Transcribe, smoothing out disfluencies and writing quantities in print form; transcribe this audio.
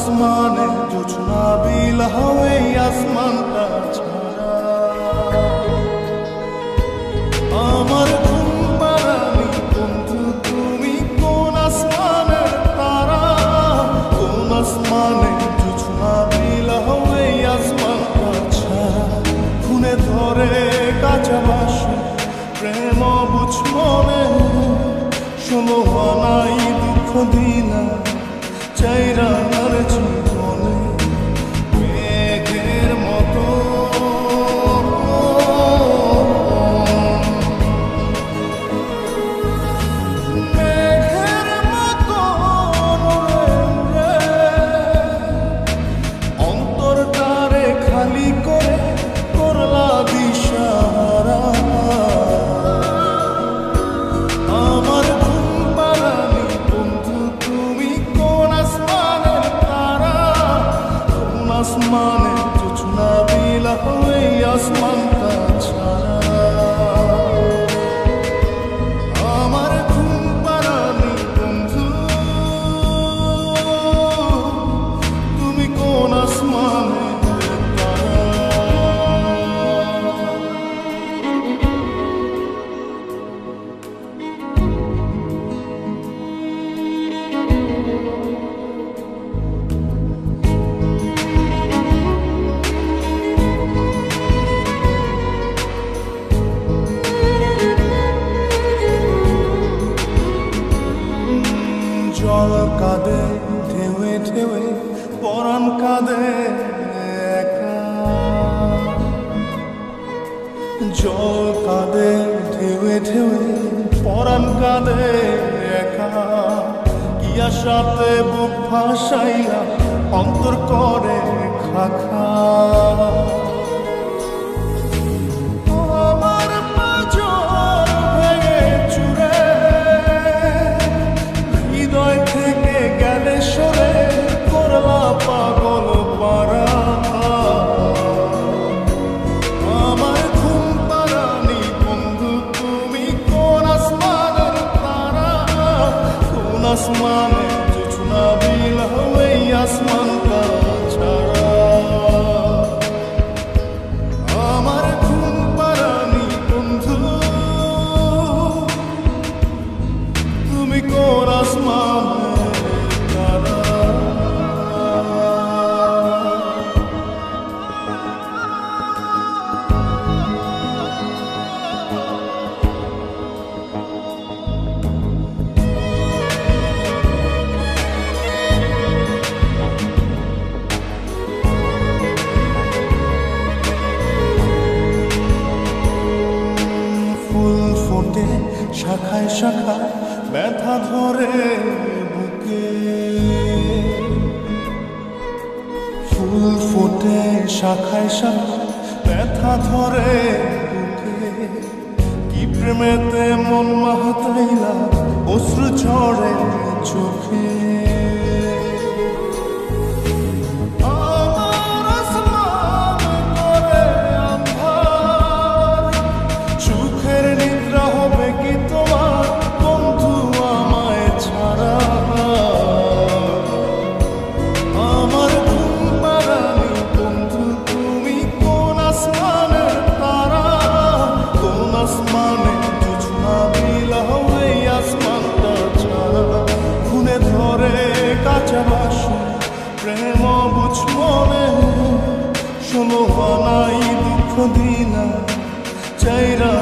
আসমানে জোছনা বিলাও এই আসমানটা ছাড়া আমার ঘুম পাড়ানি বন্ধু তুমি কোন আসমানের তারা কোন আসমানে জোছনা বিলাও এই আসমানটা ছাড়া খুনে ধরে কাঁচা বাসে প্রেম বুঝ মনে ষোলো আনাই দুঃখ দিনা চাইরা আর জীবনে মেঘের মতো মেঘের মতো অন্তরটারে খালি করে করলা দিশাহারা আমার ঘুম পাড়ানি বন্ধু তুমি কোন আসমানের তারা কোন আসমানে জোছনা বিলাও এই আসমানটা ছাড়া আমার ঘুম পাড়ানি বন্ধু তুমি কোন আসমানের তারা জল কাঁদে ঢেউে ঢেউে পরাণ কাঁদে একা জল কাঁদে ঢেউে ঢেউে পরাণ কাঁদে একা কি আশাতে বুক ভাসাইয়া অন্তর করে খাখা আমার পাঁজর ভেঙে চুরে হৃদয় থেকে গেলে সরে করলা পাগল পারা আমার ঘুম পাড়ানি বন্ধু তুমি কোন আসমানের তারা কোন আসমানে জোছনা বিলাও এই আসমানটা ছাড়া আমার ঘুম পাড়ানি বন্ধু তুমি কোন আসমানের তারা ফুল ফোটে শাখায় শাখায় ব্যথা ধরে বুকে ফুল ফোটে শাখায় শাখায় ব্যথা ধরে বুকে কি প্রেমেতে মন মাহাতাইলা অশ্রু ঝরে চোখে আমার আসমান করে আন্ধার সুখের নিদ্রা হবে কি তোমার বন্ধু আমায় ছাড়া আমার ঘুম পাড়ানি বন্ধু তুমি কোন আসমানের তারা কোন আসমানে জোছনা বিলাও এই আসমানটা ছাড়া খুনে ধরে কাঁচা বাসে প্রেম বুঝ মনে ষোলো আনাই দুঃখ দিনা চাইরা